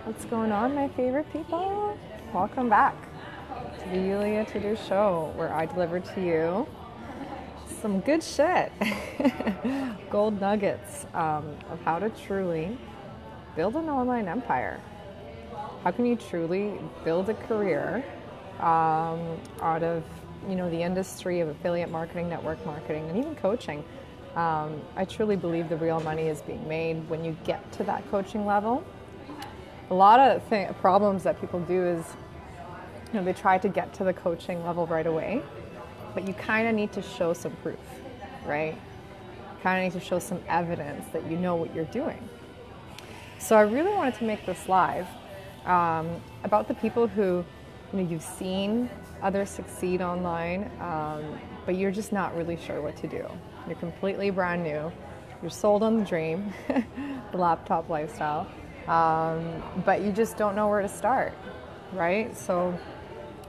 What's going on, my favorite people? Welcome back to the Yulia To-Do Show, where I deliver to you some good shit, gold nuggets of how to truly build an online empire. How can you truly build a career out of the industry of affiliate marketing, network marketing, and even coaching? I truly believe the real money is being made when you get to that coaching level. A lot of problems that people do is, they try to get to the coaching level right away, but you kind of need to show some proof, right? You kind of need to show some evidence that you know what you're doing. So I really wanted to make this live about the people who, you've seen others succeed online, but you're just not really sure what to do. You're completely brand new. You're sold on the dream, the laptop lifestyle. But you just don't know where to start, right? So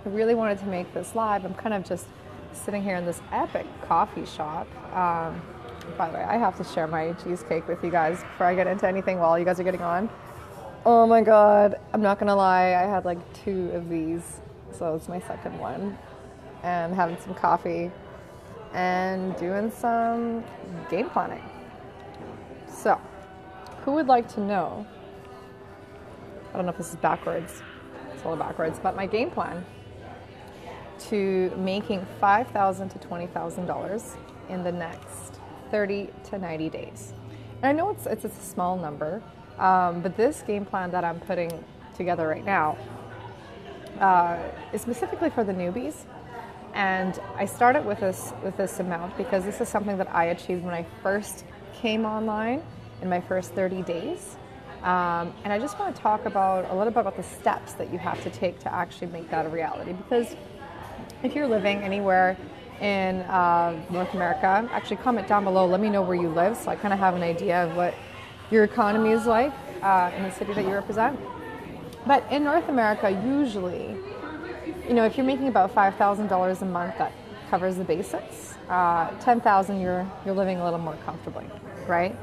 I really wanted to make this live. I'm kind of just sitting here in this epic coffee shop. By the way, I have to share my cheesecake with you guys before I get into anything while you guys are getting on. Oh my God, I'm not gonna lie, I had like 2 of these, so it's my second one. And having some coffee and doing some game planning. So, who would like to know? I don't know if this is backwards. It's all backwards. But my game plan to making $5,000 to $20,000 in the next 30 to 90 days. And I know it's a small number, but this game plan that I'm putting together right now is specifically for the newbies. And I started with this amount because this is something that I achieved when I first came online in my first 30 days. And I just want to talk a little bit about the steps that you have to take to actually make that a reality. Because if you're living anywhere in North America, actually comment down below, let me know where you live so I kind of have an idea of what your economy is like in the city that you represent. But in North America, usually, if you're making about $5,000 a month, that covers the basics. $10,000, you're living a little more comfortably, right?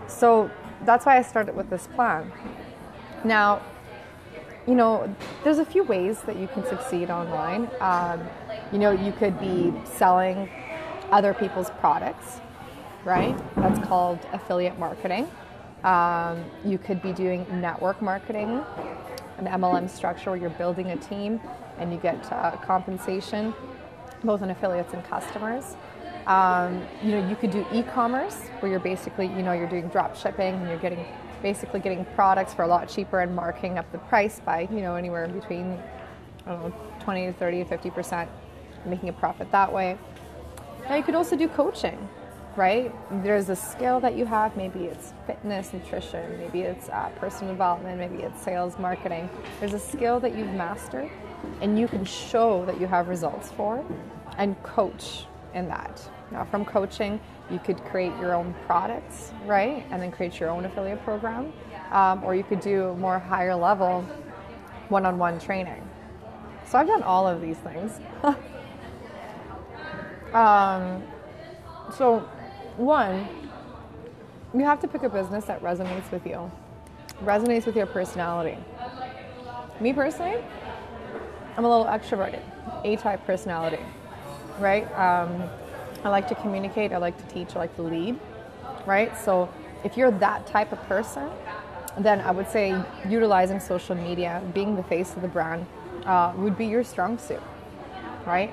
So that's why I started with this plan. Now, there's a few ways that you can succeed online. You could be selling other people's products, right? That's called affiliate marketing. You could be doing network marketing, an MLM structure where you're building a team and you get compensation, both in affiliates and customers. You could do e-commerce where you're basically, you're doing drop shipping and you're basically getting products for a lot cheaper and marking up the price by, anywhere in between, 20 to 30 to 50%, making a profit that way. Now you could also do coaching, right? There's a skill that you have. Maybe it's fitness, nutrition, maybe it's personal development, maybe it's sales, marketing. There's a skill that you've mastered and you can show that you have results for and coach in that. Now, from coaching, you could create your own products, right? And then create your own affiliate program. Or you could do more higher level one-on-one training. So I've done all of these things. So one, you have to pick a business that resonates with you, resonates with your personality. Me personally, I'm a little extroverted, A-type personality. Right? I like to communicate, I like to teach, I like to lead, right? So if you're that type of person, then I would say utilizing social media, being the face of the brand, would be your strong suit, right?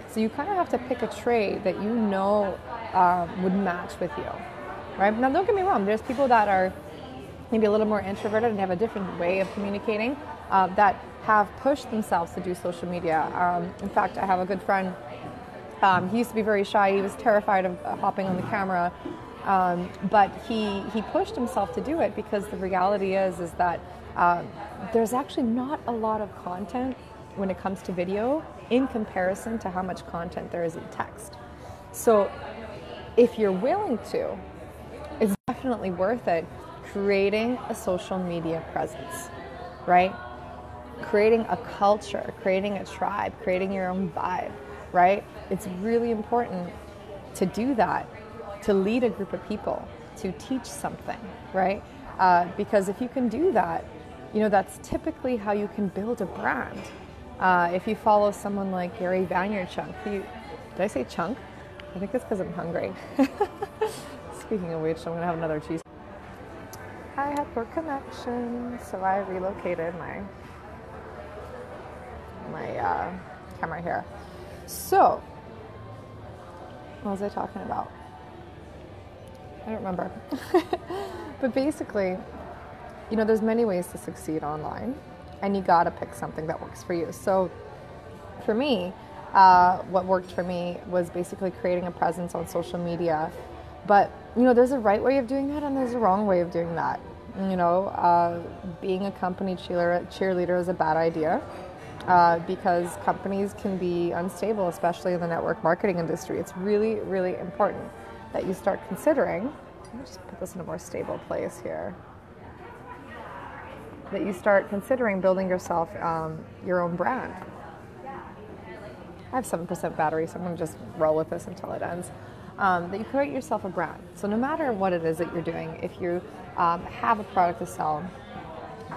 So you kind of have to pick a trade that would match with you, right? Now don't get me wrong, there's people that are maybe a little more introverted and have a different way of communicating that have pushed themselves to do social media. In fact, I have a good friend. He used to be very shy. He was terrified of hopping on the camera, but he pushed himself to do it because the reality is that there's actually not a lot of content when it comes to video in comparison to how much content there is in text. So if you're willing to, it's definitely worth it creating a social media presence, right? Creating a culture, creating a tribe, creating your own vibe. Right? It's really important to do that, to lead a group of people, to teach something, right? Because if you can do that, that's typically how you can build a brand. If you follow someone like Gary Vaynerchuk, did I say chunk? I think it's because I'm hungry. Speaking of which, I'm gonna have another cheese. I had poor connection, so I relocated my camera here. So, what was I talking about? I don't remember. But basically, there's many ways to succeed online, and you gotta pick something that works for you. So for me, what worked for me was basically creating a presence on social media. But, there's a right way of doing that and there's a wrong way of doing that. Being a company cheerleader is a bad idea because companies can be unstable, especially in the network marketing industry. It's really, really important that you start considering, let me just put this in a more stable place here, that you start considering building yourself your own brand. I have 7% battery, so I'm going to just roll with this until it ends. That you create yourself a brand. So no matter what it is that you're doing, if you have a product to sell,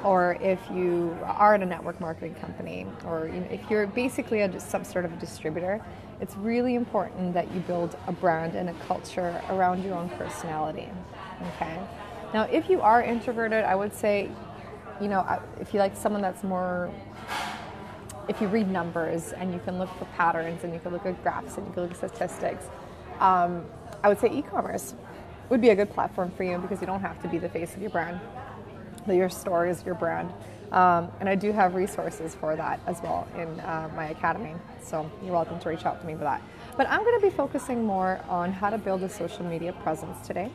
or if you are in a network marketing company, or if you're basically some sort of a distributor, it's really important that you build a brand and a culture around your own personality. Okay. Now, if you are introverted, I would say, if you like someone that's more, if you read numbers and you can look for patterns and you can look at graphs and you can look at statistics, I would say e-commerce would be a good platform for you because you don't have to be the face of your brand. That your store is your brand. And I do have resources for that as well in my academy. So you're welcome to reach out to me for that. But I'm going to be focusing more on how to build a social media presence today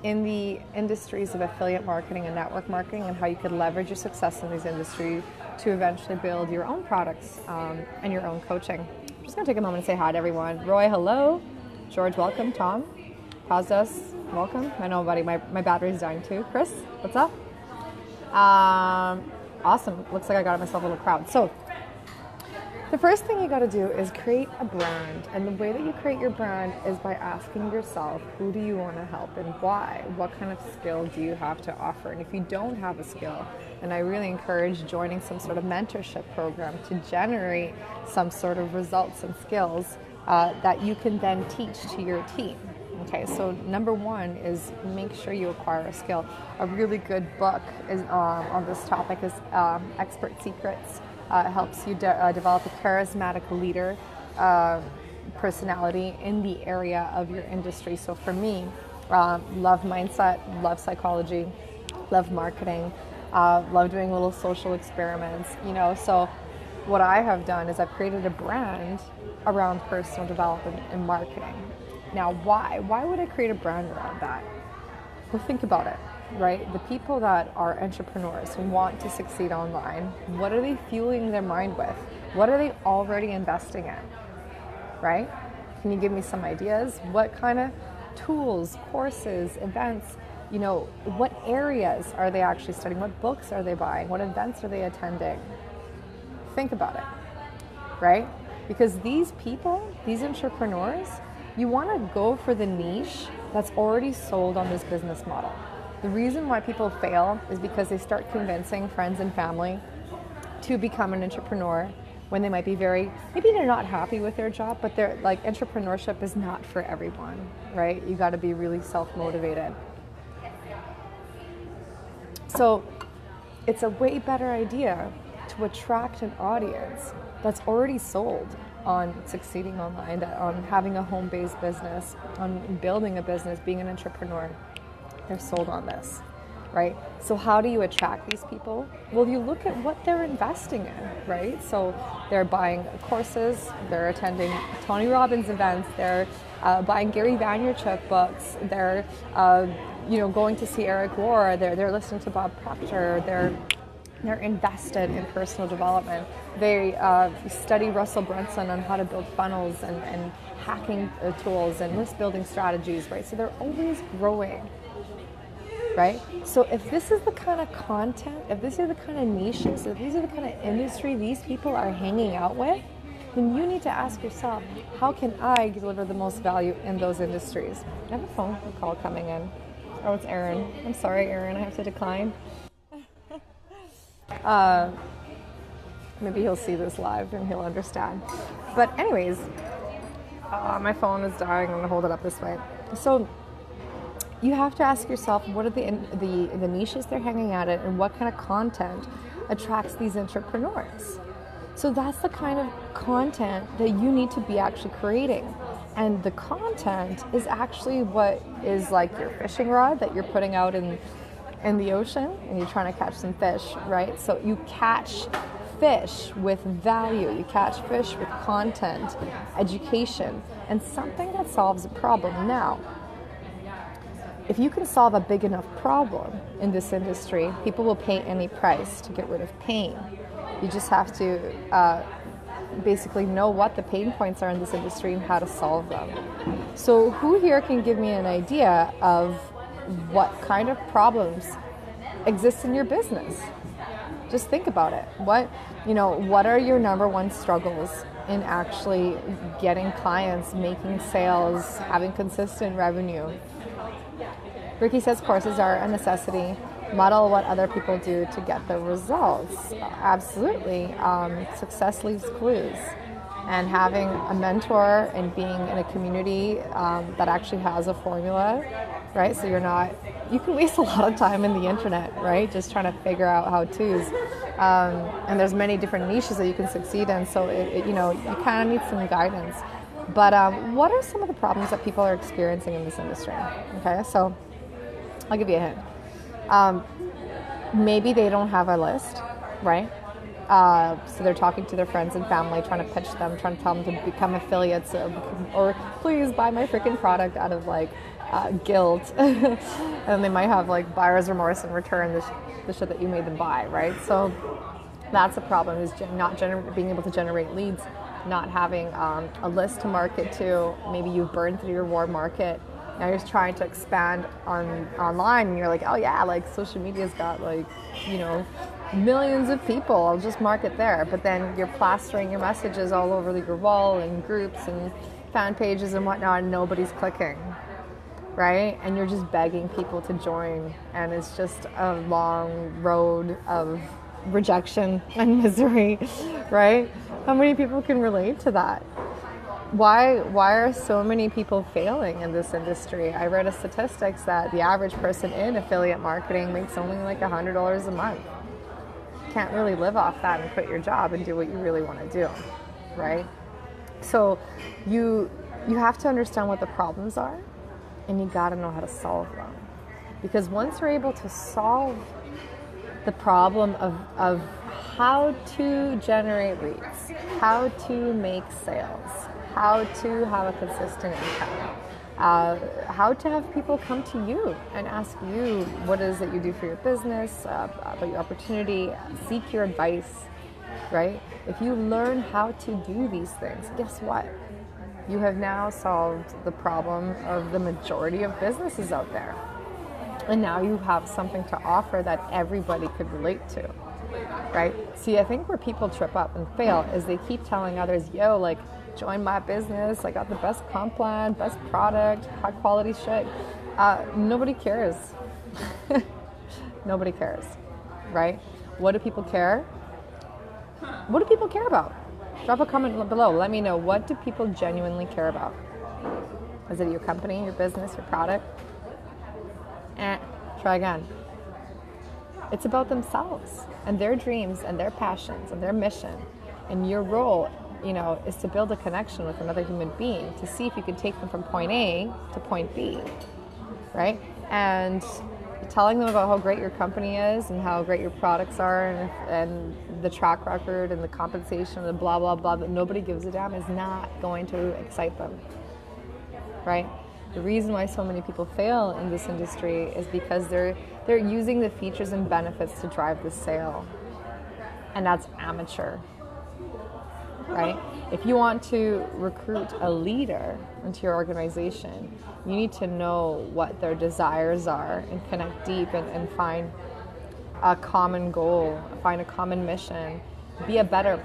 in the industries of affiliate marketing and network marketing, and how you could leverage your success in these industries to eventually build your own products and your own coaching. I'm just going to take a moment and say hi to everyone. Roy, hello. George, welcome. Tom, Pazdas, welcome. I know, buddy, my battery's dying too. Chris, what's up? Awesome. Looks like I got myself a little crowd. So the first thing you got to do is create a brand. And the way that you create your brand is by asking yourself, who do you want to help and why? What kind of skill do you have to offer? And if you don't have a skill, and I really encourage joining some sort of mentorship program to generate some sort of results and skills that you can then teach to your team. Okay, so number one is make sure you acquire a skill. A really good book is on this topic is Expert Secrets. It helps you develop a charismatic leader personality in the area of your industry. So for me, love mindset, love psychology, love marketing, love doing little social experiments, So what I have done is I've created a brand around personal development and marketing. Now, why? Why would I create a brand around that? Well, think about it, right? The people that are entrepreneurs who want to succeed online, what are they fueling their mind with? What are they already investing in, right? Can you give me some ideas? What kind of tools, courses, events, what areas are they actually studying? What books are they buying? What events are they attending? Think about it, right? Because these people, these entrepreneurs, you want to go for the niche that's already sold on this business model. The reason why people fail is because they start convincing friends and family to become an entrepreneur when they might be maybe they're not happy with their job, but they're like, entrepreneurship is not for everyone, right? You got to be really self-motivated. So it's a way better idea to attract an audience that's already sold on succeeding online, on having a home-based business, on building a business, being an entrepreneur. They're sold on this, right? So how do you attract these people? Well, you look at what they're investing in, right? So they're buying courses, they're attending Tony Robbins events, they're buying Gary Vaynerchuk books, they're going to see Eric Rohr, they're listening to Bob Proctor, they're invested in personal development. They study Russell Brunson on how to build funnels and hacking tools and list building strategies, right? So they're always growing, right? So if this is the kind of content, if this is the kind of niches, if these are the kind of industry these people are hanging out with, then you need to ask yourself, how can I deliver the most value in those industries? I have a phone call coming in. Oh, it's Aaron. I'm sorry, Aaron, I have to decline. Maybe he'll see this live and he'll understand. But anyways, my phone is dying. I'm gonna hold it up this way. So you have to ask yourself, what are the niches they're hanging out at, and what kind of content attracts these entrepreneurs? So that's the kind of content that you need to be actually creating. And the content is actually what is like your fishing rod that you're putting out in the ocean, and you're trying to catch some fish, right? So you catch fish with value, you catch fish with content, education, and something that solves a problem. Now, if you can solve a big enough problem in this industry, people will pay any price to get rid of pain. You just have to basically know what the pain points are in this industry and how to solve them. So who here can give me an idea of what kind of problems exist in your business? Just think about it. What are your number one struggles in actually getting clients, making sales, having consistent revenue? Ricky says courses are a necessity. Model what other people do to get the results. Absolutely. Success leaves clues. And having a mentor and being in a community that actually has a formula, right? So you can waste a lot of time in the internet, right? Just trying to figure out how-tos. And there's many different niches that you can succeed in. So, you kind of need some guidance. But what are some of the problems that people are experiencing in this industry? Okay, so I'll give you a hint. Maybe they don't have a list, right? So they're talking to their friends and family, trying to pitch them, trying to tell them to become affiliates or please buy my freaking product out of guilt. And they might have buyer's remorse in return, the shit that you made them buy, right? So that's a problem, is not being able to generate leads, not having a list to market to. Maybe you've burned through your warm market. Now you're trying to expand online, and you're like, oh yeah, social media's got millions of people, I'll just market there. But then you're plastering your messages all over your wall and groups and fan pages and whatnot, and nobody's clicking, right? And you're just begging people to join, and it's just a long road of rejection and misery, right? How many people can relate to that? Why are so many people failing in this industry? I read a statistics that the average person in affiliate marketing makes only $100 a month. Can't really live off that and quit your job and do what you really want to do, right? So you have to understand what the problems are, and you got to know how to solve them. Because once you're able to solve the problem of how to generate leads, how to make sales, how to have a consistent income, how to have people come to you and ask you what it is that you do for your business, about your opportunity, seek your advice, right? If you learn how to do these things, guess what? You have now solved the problem of the majority of businesses out there. And now you have something to offer that everybody could relate to, right? See, I think where people trip up and fail is they keep telling others, yo, join my business, I got the best comp plan, best product, high quality shit. Nobody cares. Nobody cares, right? What do people care? What do people care about? Drop a comment below. Let me know, what do people genuinely care about? Is it your company, your business, your product? Try again. It's about themselves and their dreams and their passions and their mission. And your role, is to build a connection with another human being to see if you can take them from point A to point B, right? And telling them about how great your company is and how great your products are and the track record and the compensation and the blah, blah, blah that nobody gives a damn is not going to excite them, right? The reason why so many people fail in this industry is because they're using the features and benefits to drive the sale. And that's amateur, right? If you want to recruit a leader into your organization, you need to know what their desires are and connect deep and find a common goal, find a common mission, be a better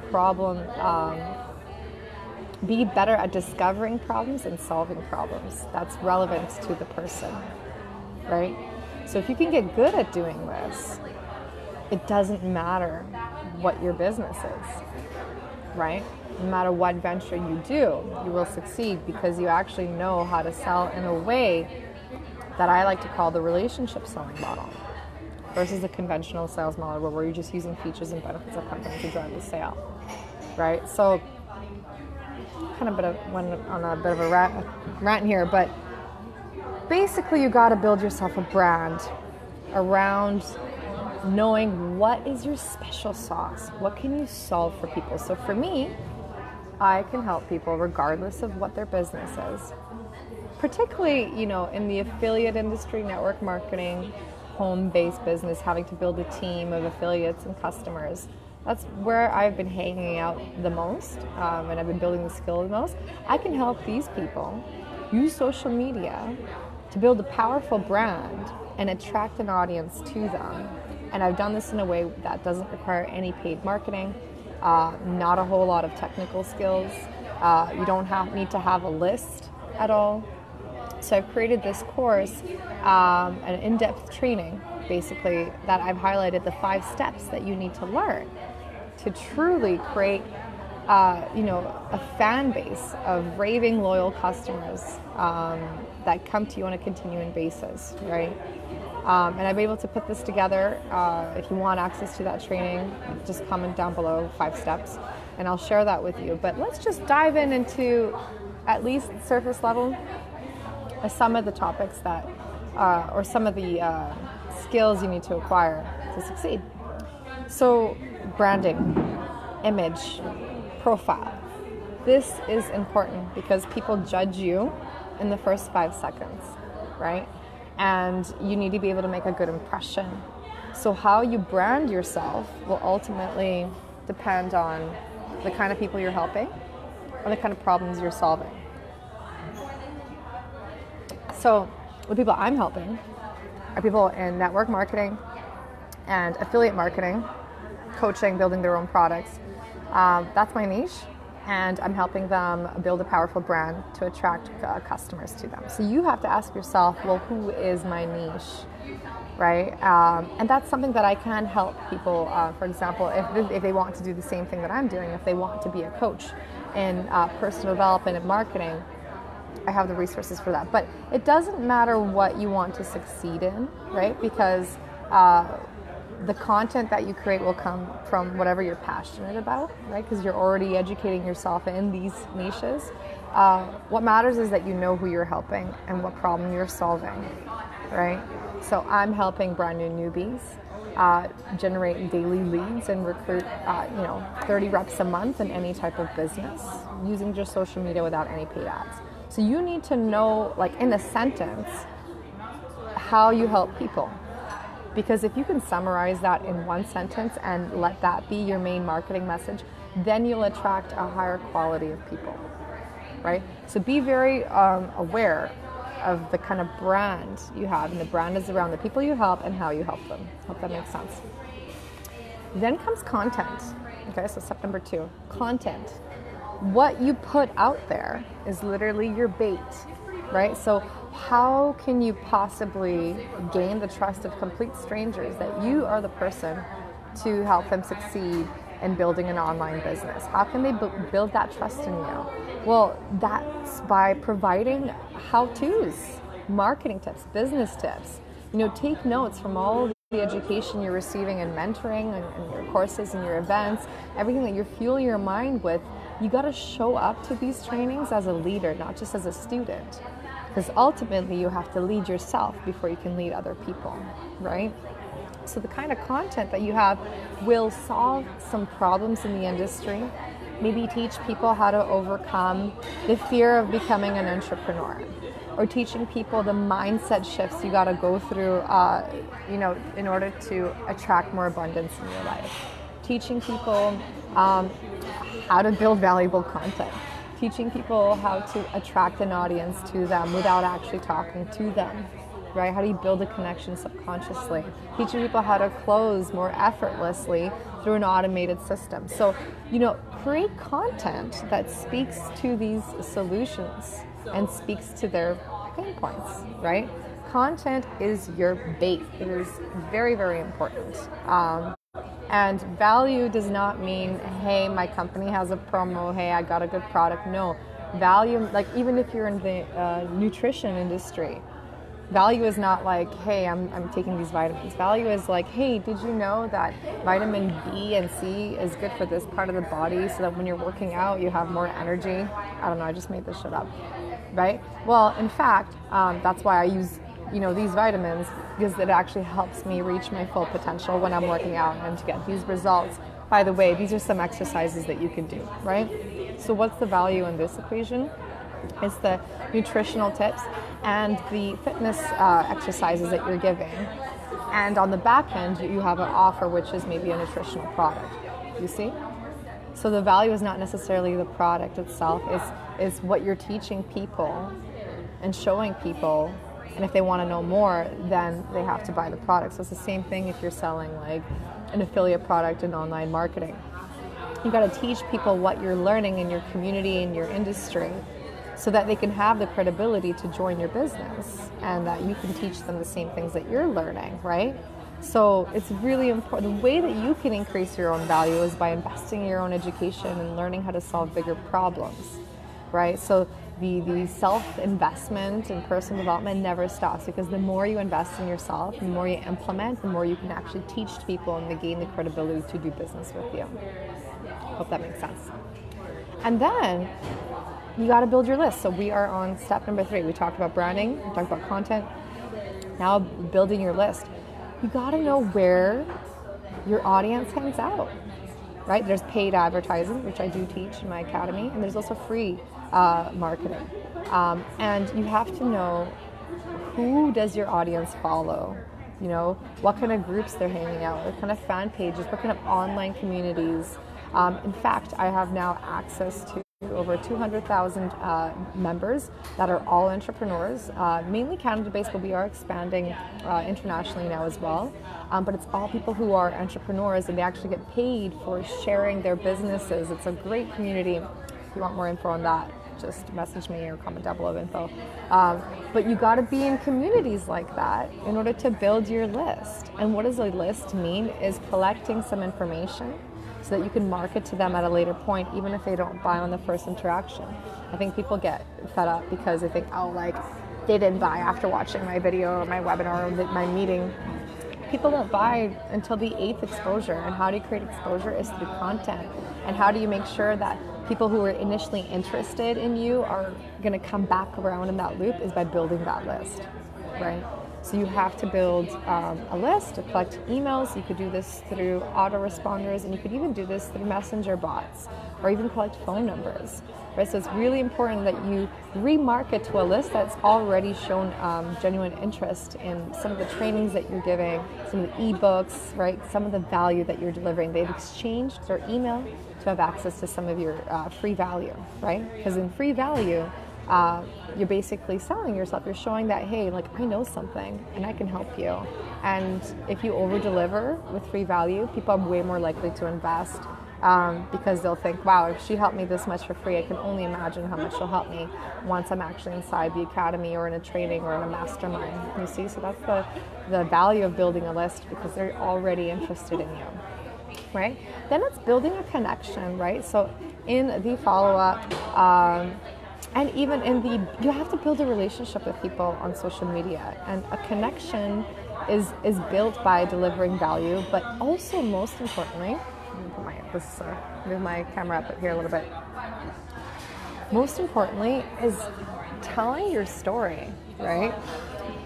be better at discovering problems and solving problems. That's relevant to the person, right? So if you can get good at doing this, it doesn't matter what your business is, right? No matter what venture you do, you will succeed because you actually know how to sell in a way that I like to call the relationship selling model versus the conventional sales model where you're just using features and benefits of company to drive the sale, right? So kind of went on a bit of a rant here, but basically you got to build yourself a brand around knowing what is your special sauce, what can you solve for people. So for me, I can help people regardless of what their business is, particularly, in the affiliate industry, network marketing, home-based business, having to build a team of affiliates and customers. That's where I've been hanging out the most, and I've been building the skill the most. I can help these people use social media to build a powerful brand and attract an audience to them. And I've done this in a way that doesn't require any paid marketing, not a whole lot of technical skills. You don't need to have a list at all. So I've created this course, an in-depth training, basically, that I've highlighted the 5 steps that you need to learn to truly create, a fan base of raving loyal customers that come to you on a continuing basis, right? And I've been able to put this together. If you want access to that training, just comment down below 5 steps, and I'll share that with you. But let's just dive into at least surface level some of the topics that, or some of the skills you need to acquire to succeed. So branding, image, profile. This is important because people judge you in the first 5 seconds, right? And you need to be able to make a good impression. So how you brand yourself will ultimately depend on the kind of people you're helping or the kind of problems you're solving. So the people I'm helping are people in network marketing and affiliate marketing, coaching, building their own products. That's my niche. And I'm helping them build a powerful brand to attract customers to them. So you have to ask yourself, well, who is my niche, right? And that's something that I can help people, for example, if they want to do the same thing that I'm doing, if they want to be a coach in personal development and marketing, I have the resources for that. But it doesn't matter what you want to succeed in, right? Because the content that you create will come from whatever you're passionate about, right? Because you're already educating yourself in these niches. What matters is that you know who you're helping and what problem you're solving, right? So I'm helping brand new newbies generate daily leads and recruit, 30 reps a month in any type of business using just social media without any paid ads. So you need to know, like in a sentence, how you help people. Because if you can summarize that in one sentence and let that be your main marketing message, then you'll attract a higher quality of people, right? So be very aware of the kind of brand you have, and the brand is around the people you help and how you help them. Hope that makes sense. Then comes content. Okay, so step number 2, content. What you put out there is literally your bait, right? So how can you possibly gain the trust of complete strangers that you are the person to help them succeed in building an online business? How can they build that trust in you? Well, that's by providing how-tos, marketing tips, business tips. Take notes from all the education you're receiving in mentoring and your courses and your events, everything that you're fueling your mind with. You got to show up to these trainings as a leader, not just as a student. Because ultimately you have to lead yourself before you can lead other people, right? So the kind of content that you have will solve some problems in the industry. Maybe teach people how to overcome the fear of becoming an entrepreneur, or teaching people the mindset shifts you got to go through, in order to attract more abundance in your life. Teaching people how to build valuable content. Teaching people how to attract an audience to them without actually talking to them, right? How do you build a connection subconsciously? Teaching people how to close more effortlessly through an automated system. So, create content that speaks to these solutions and speaks to their pain points, right? Content is your bait. It is very, very important. And value does not mean, hey, my company has a promo, hey, I got a good product. No, value, like even if you're in the nutrition industry, value is not like, hey, I'm taking these vitamins. Value is like, hey, did you know that vitamin B and C is good for this part of the body so that when you're working out, you have more energy? I don't know, I just made this shit up, right? Well, in fact, that's why I use, these vitamins, because it actually helps me reach my full potential when I'm working out and to get these results. By the way, these are some exercises that you can do, right? So what's the value in this equation? It's the nutritional tips and the fitness exercises that you're giving. And on the back end, you have an offer, which is maybe a nutritional product. You see? So the value is not necessarily the product itself. It's what you're teaching people and showing people. And if they want to know more, then they have to buy the product. So it's the same thing if you're selling like an affiliate product in online marketing. You got to teach people what you're learning in your community, in your industry, so that they can have the credibility to join your business and that you can teach them the same things that you're learning, right? So it's really important. The way that you can increase your own value is by investing in your own education and learning how to solve bigger problems, right? So the self-investment and personal development never stops, because the more you invest in yourself, the more you implement, the more you can actually teach people and they gain the credibility to do business with you. Hope that makes sense. And then you got to build your list. So we are on step number 3. We talked about branding, we talked about content. Now building your list. You got to know where your audience hangs out, right? There's paid advertising, which I do teach in my academy, and there's also free marketing. And you have to know, who does your audience follow? What kind of groups they're hanging out, what kind of fan pages, what kind of online communities. In fact, I have now access to over 200,000 members that are all entrepreneurs, mainly Canada-based, but we are expanding internationally now as well. But it's all people who are entrepreneurs, and they actually get paid for sharing their businesses. It's a great community. If you want more info on that, just message me or comment down below info. But you got to be in communities like that in order to build your list. And what does a list mean? Is collecting some information so that you can market to them at a later point, even if they don't buy on the first interaction. I think people get fed up because they think, they didn't buy after watching my video or my webinar or my meeting. People don't buy until the 8th exposure. And how do you create exposure? Is through content. And how do you make sure that people who were initially interested in you are going to come back around in that loop? Is by building that list, right? So you have to build a list to collect emails. You could do this through autoresponders, and you could even do this through messenger bots, or even collect phone numbers, right? So it's really important that you remarket to a list that's already shown genuine interest in some of the trainings that you're giving, some of the ebooks, right? Some of the value that you're delivering. They've exchanged their email to have access to some of your free value, right? Because in free value, you're basically selling yourself. You're showing that, hey, I know something and I can help you. And if you over deliver with free value, people are way more likely to invest because they'll think, wow, if she helped me this much for free, I can only imagine how much she'll help me once I'm actually inside the academy or in a training or in a mastermind. You see, so that's the value of building a list, because they're already interested in you, right? Then it's building a connection, right? So in the follow-up, and even you have to build a relationship with people on social media, and a connection is built by delivering value, but also most importantly, move my camera up here a little bit. Most importantly is telling your story, right?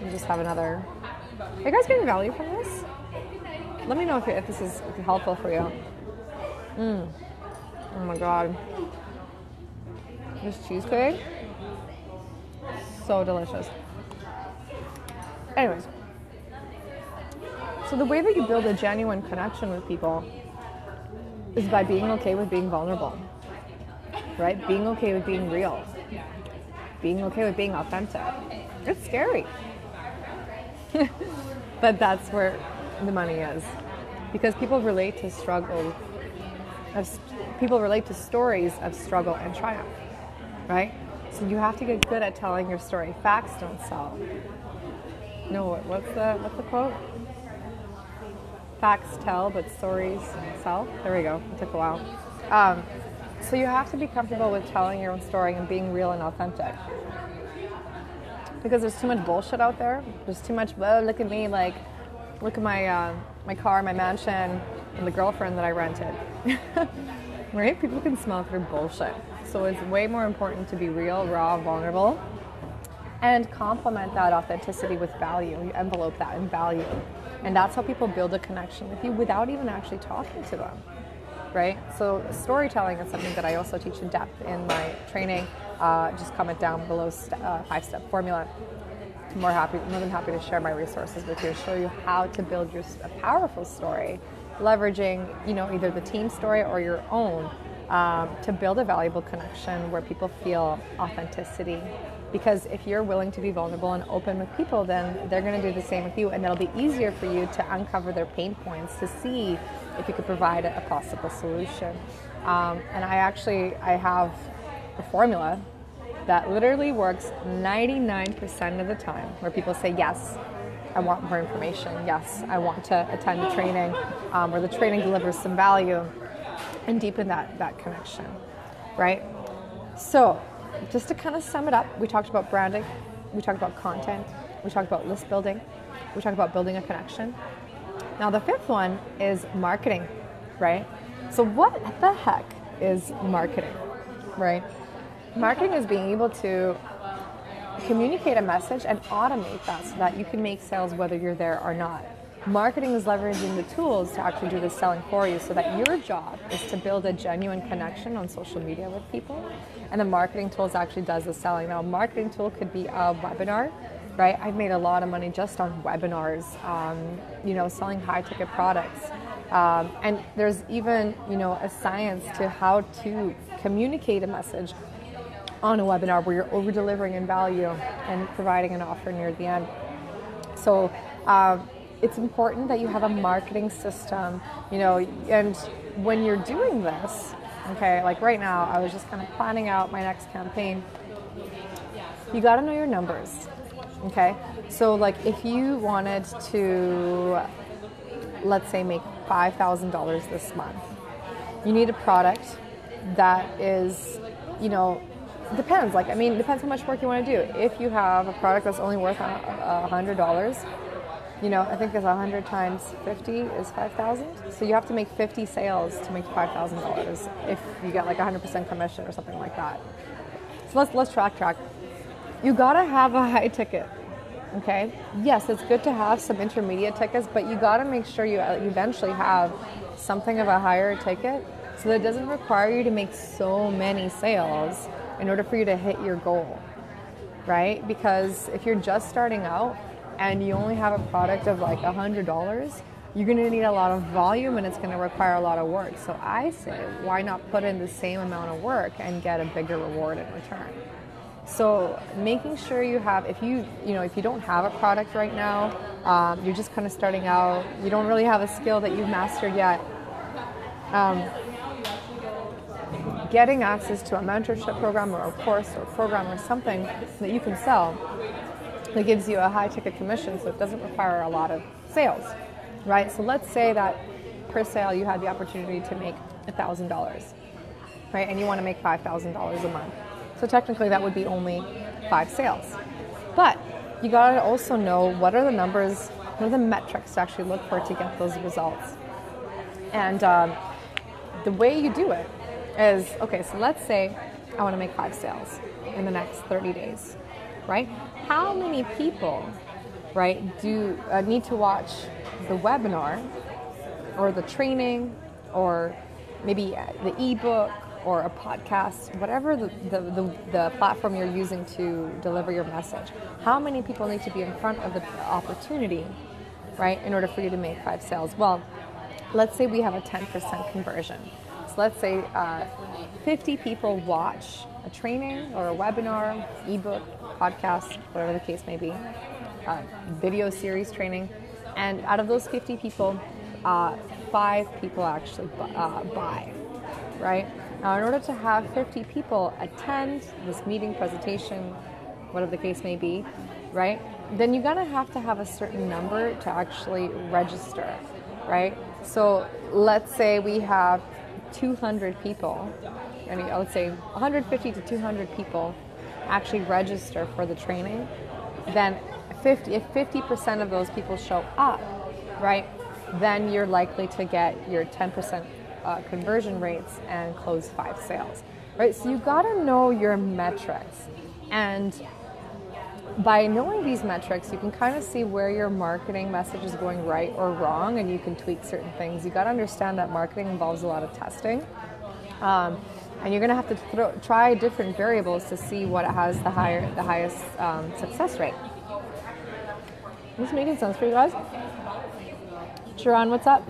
You just have another. Are you guys getting value from this? Let me know if this is helpful for you. Oh my God. This cheesecake, so delicious. Anyways, so the way that you build a genuine connection with people is by being okay with being vulnerable, right? Being okay with being real. Being okay with being authentic. It's scary. But that's where the money is. Because people relate to struggle, people relate to stories of struggle and triumph. Right? So you have to get good at telling your story. Facts don't sell. No, what's the quote? Facts tell, but stories sell. There we go. It took a while. So you have to be comfortable with telling your own story and being real and authentic. Because there's too much bullshit out there. There's too much, well, look at me, like, look at my car, my mansion, and the girlfriend that I rented. Right? People can smell through bullshit. So it's way more important to be real, raw, vulnerable, and complement that authenticity with value. You envelope that in value. And that's how people build a connection with you without even actually talking to them. Right? So storytelling is something that I also teach in depth in my training. Just comment down below 5-step formula. I'm more than happy to share my resources with you and show you how to build a powerful story, leveraging either the team story or your own to build a valuable connection where people feel authenticity. Because if you're willing to be vulnerable and open with people, then they're going to do the same with you, and it'll be easier for you to uncover their pain points to see if you could provide a possible solution. And I have a formula that literally works 99% of the time, where people say, yes, I want more information. Yes, I want to attend the training, where the training delivers some value and deepen that connection, right? So just to kind of sum it up, we talked about branding, we talked about content, we talked about list building, we talked about building a connection. Now the fifth one is marketing, right? So what the heck is marketing, right? Marketing is being able to communicate a message and automate that so that you can make sales whether you're there or not. Marketing is leveraging the tools to actually do the selling for you, so that your job is to build a genuine connection on social media with people, and the marketing tools actually does the selling. Now, a marketing tool could be a webinar, right? I've made a lot of money just on webinars, selling high-ticket products. And there's even, a science to how to communicate a message on a webinar where you're over-delivering in value and providing an offer near the end. So it's important that you have a marketing system, and when you're doing this, okay, like right now, I was just kind of planning out my next campaign. You got to know your numbers, okay? So like if you wanted to, let's say, make $5,000 this month, you need a product that is, depends. Depends how much work you want to do. If you have a product that's only worth $100, I think it's 100 times 50 is 5,000. So you have to make 50 sales to make $5,000 if you get like 100% commission or something like that. So let's track. You gotta have a high ticket, okay? Yes, it's good to have some intermediate tickets, but you gotta make sure you eventually have something of a higher ticket, so that it doesn't require you to make so many sales in order for you to hit your goal, right? Because if you're just starting out and you only have a product of like $100, you're gonna need a lot of volume and it's gonna require a lot of work. So I say, why not put in the same amount of work and get a bigger reward in return? So making sure you have, if you don't have a product right now, you're just kind of starting out, you don't really have a skill that you've mastered yet, getting access to a mentorship program or a course or a program or something that you can sell that gives you a high ticket commission, so it doesn't require a lot of sales, right? So let's say that per sale you had the opportunity to make $1,000, right? And you want to make $5,000 a month. So technically that would be only 5 sales. But you gotta also know what are the numbers, what are the metrics to actually look for to get those results. And the way you do it is, okay, so let's say I want to make 5 sales in the next 30 days, right? How many people, right, do need to watch the webinar or the training or maybe the ebook or a podcast, whatever the platform you're using to deliver your message? How many people need to be in front of the opportunity, right, in order for you to make 5 sales? Well, let's say we have a 10% conversion. So let's say 50 people watch a training or a webinar, ebook, podcast, whatever the case may be, video series training, and out of those 50 people, 5 people actually buy, right? Now, in order to have 50 people attend this meeting, presentation, whatever the case may be, right, then you're gonna have to have a certain number to actually register. right? So let's say we have 200 people, and let's say 150 to 200 people actually register for the training, then if 50% of those people show up, right, then you're likely to get your 10% conversion rates and close 5 sales, right? So you got to know your metrics, and by knowing these metrics, you can kind of see where your marketing message is going right or wrong, and you can tweak certain things. You got to understand that marketing involves a lot of testing, and you're going to have to try different variables to see what has the highest success rate. Is this making sense for you guys? Sharon, what's up?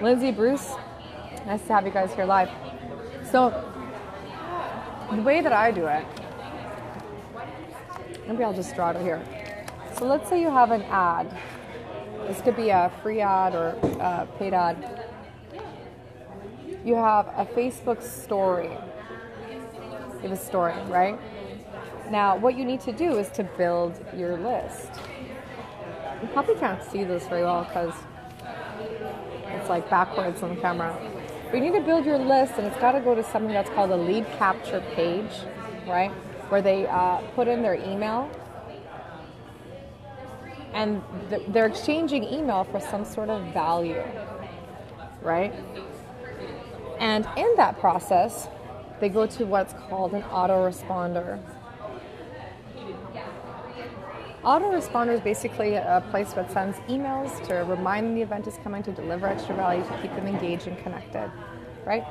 Lindsay, Bruce, nice to have you guys here live. So the way that I do it, maybe I'll just draw it here. So let's say you have an ad. This could be a free ad or a paid ad. You have a Facebook story. You have a story, right? Now, what you need to do is to build your list. You probably can't see this very well because it's like backwards on the camera. But you need to build your list, and it's got to go to something that's called a lead capture page, right? Where they put in their email, and they're exchanging email for some sort of value, right? And in that process, they go to what's called an autoresponder. Autoresponder is basically a place that sends emails to remind them the event is coming, to deliver extra value, to keep them engaged and connected, right?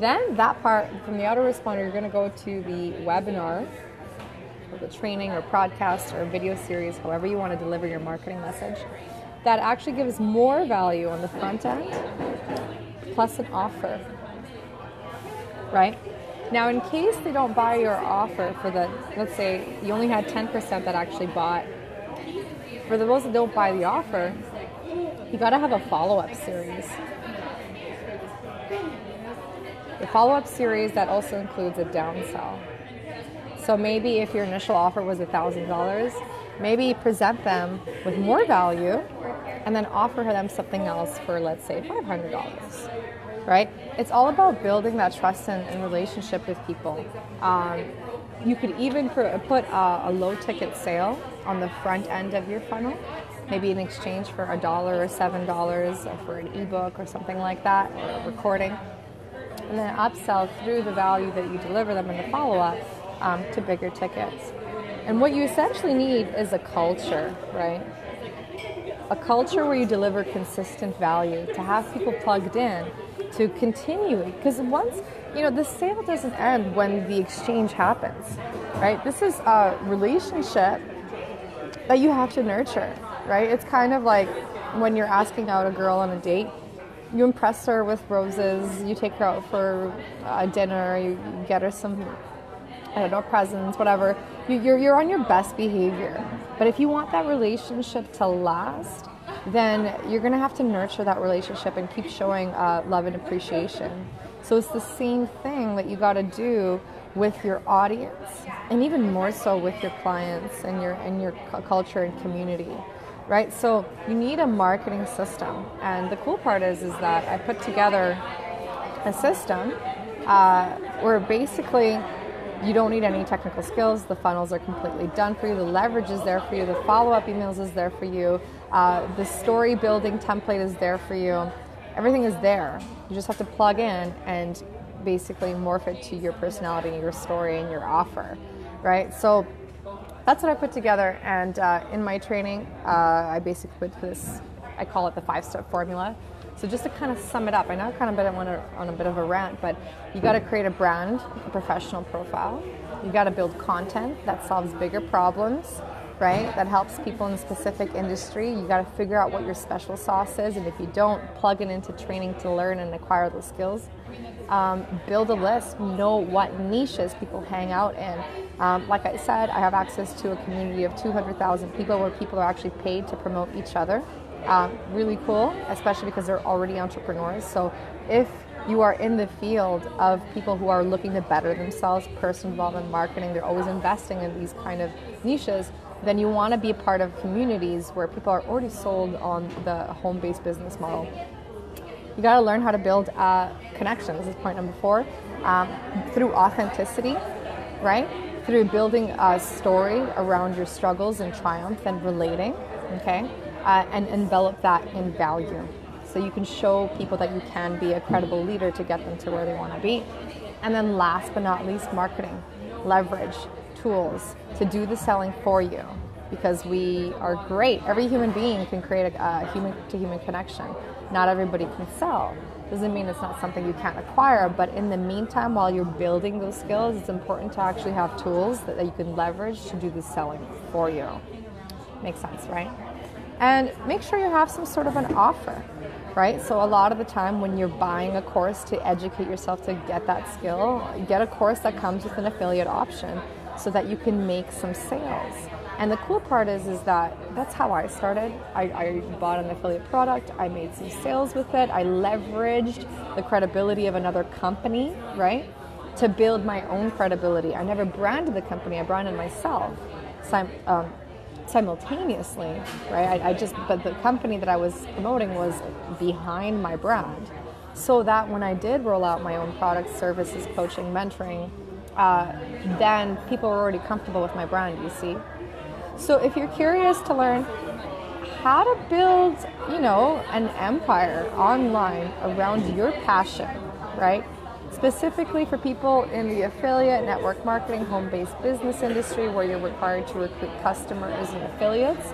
Then that part, from the autoresponder, you're going to go to the webinar, or the training or podcast or video series, however you want to deliver your marketing message, that actually gives more value on the front end, plus an offer, right? Now, in case they don't buy your offer for the, let's say you only had 10% that actually bought, for those that don't buy the offer, you got to have a follow-up series. The follow-up series that also includes a downsell. So maybe if your initial offer was $1,000, maybe present them with more value and then offer them something else for, let's say, $500. Right? It's all about building that trust and relationship with people. You could even put a low ticket sale on the front end of your funnel, maybe in exchange for $1 or $7 or for an ebook or something like that, or a recording, and then upsell through the value that you deliver them in the follow-up to bigger tickets. And what you essentially need is a culture, right? A culture where you deliver consistent value, to have people plugged in, to continue, because once, the sale doesn't end when the exchange happens, right? This is a relationship that you have to nurture, right? It's kind of like when you're asking out a girl on a date. You impress her with roses, you take her out for a dinner, you get her some, presents, whatever. You're on your best behavior. But if you want that relationship to last, then you're going to have to nurture that relationship and keep showing love and appreciation. So it's the same thing that you got to do with your audience, and even more so with your clients and your culture and community, right? So you need a marketing system, and the cool part is that I put together a system where basically you don't need any technical skills. The funnels are completely done for you. The leverage is there for you. The follow-up emails is there for you. The story building template is there for you. Everything is there. You just have to plug in and basically morph it to your personality, your story, and your offer, right? So that's what I put together. And in my training, I basically put this, I call it the 5-step formula. So just to kind of sum it up, I know I kind of went on a bit of a rant, but you got to create a brand, a professional profile. You got to build content that solves bigger problems, right? That helps people in a specific industry. You got to figure out what your special sauce is, and if you don't, plug it into training to learn and acquire those skills. Build a list, know what niches people hang out in. Like I said, I have access to a community of 200,000 people where people are actually paid to promote each other. Really cool, especially because they're already entrepreneurs. So if you are in the field of people who are looking to better themselves, personal development, marketing, they're always investing in these kind of niches, then you want to be a part of communities where people are already sold on the home-based business model. You got to learn how to build connections. This is point number 4. Through authenticity, right? Through building a story around your struggles and triumph and relating, okay? And envelop that in value. So you can show people that you can be a credible leader to get them to where they want to be. And then last but not least, marketing, leverage, tools to do the selling for you, because we are great. Every human being can create a human-to-human connection. Not everybody can sell. Doesn't mean it's not something you can't acquire, but in the meantime, while you're building those skills, it's important to actually have tools that you can leverage to do the selling for you. Makes sense, right? And make sure you have some sort of an offer, right? So a lot of the time when you're buying a course to educate yourself to get that skill, get a course that comes with an affiliate option so that you can make some sales. And the cool part is that that's how I started. I bought an affiliate product, I made some sales with it, I leveraged the credibility of another company, right, to build my own credibility. I never branded the company, I branded myself simultaneously, right? But the company that I was promoting was behind my brand. So that when I did roll out my own products, services, coaching, mentoring, then people were already comfortable with my brand, you see. So if you're curious to learn how to build, an empire online around your passion, right? Specifically for people in the affiliate, network marketing, home-based business industry where you're required to recruit customers and affiliates,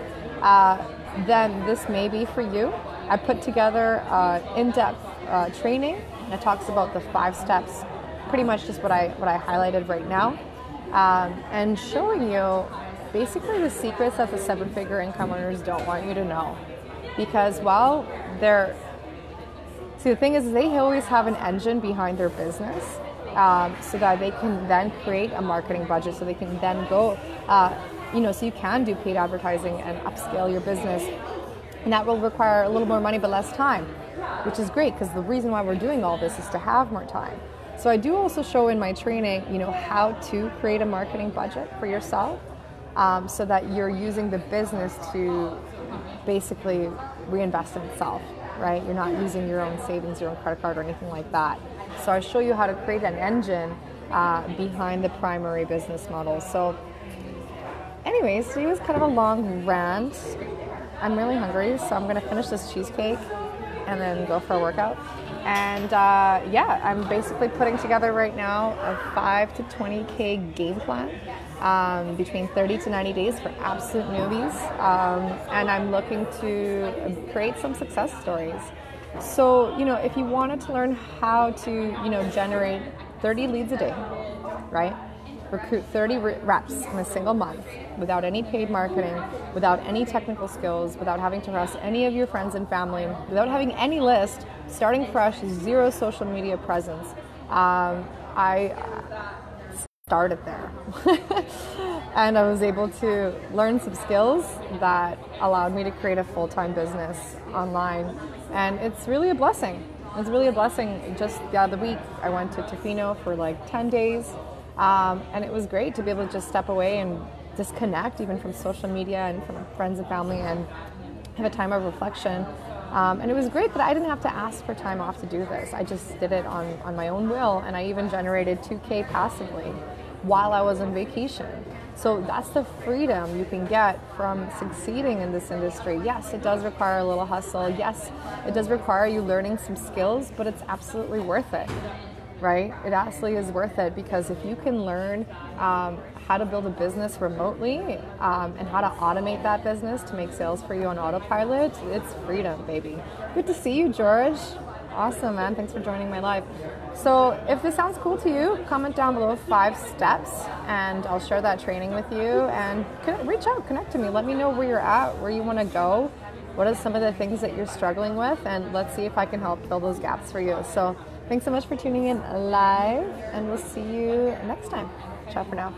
then this may be for you. I put together in-depth training that talks about the 5 steps, pretty much just what I highlighted right now, and showing you basically the secrets that the 7-figure income earners don't want you to know. Because while the thing is they always have an engine behind their business, so that they can then create a marketing budget, so they can then go, so you can do paid advertising and upscale your business. And that will require a little more money but less time, which is great because the reason why we're doing all this is to have more time. So I do also show in my training, how to create a marketing budget for yourself, so that you're using the business to basically reinvest in itself, right? You're not using your own savings, your own credit card or anything like that. So I show you how to create an engine behind the primary business model. So anyways, today was kind of a long rant. I'm really hungry, so I'm going to finish this cheesecake and then go for a workout. And I'm basically putting together right now a 5 to 20K game plan between 30 to 90 days for absolute newbies. And I'm looking to create some success stories. So, if you wanted to learn how to, generate 30 leads a day, right? Recruit 30 reps in a single month without any paid marketing, without any technical skills, without having to harass any of your friends and family, without having any list, starting fresh, 0 social media presence. I started there. And I was able to learn some skills that allowed me to create a full-time business online. And it's really a blessing. It's really a blessing. Just the other week, I went to Tofino for like 10 days. And it was great to be able to just step away and disconnect even from social media and from friends and family and have a time of reflection. And it was great that I didn't have to ask for time off to do this. I just did it on my own will, and I even generated 2K passively while I was on vacation. So that's the freedom you can get from succeeding in this industry. Yes, it does require a little hustle. Yes, it does require you learning some skills, but it's absolutely worth it. Right? It absolutely is worth it, because if you can learn how to build a business remotely and how to automate that business to make sales for you on autopilot, it's freedom, baby. Good to see you, George. Awesome, man. Thanks for joining my live. So if this sounds cool to you, comment down below 5 steps and I'll share that training with you, and reach out, connect to me. Let me know where you're at, where you want to go. What are some of the things that you're struggling with, and let's see if I can help fill those gaps for you. So thanks so much for tuning in live, and we'll see you next time. Ciao for now.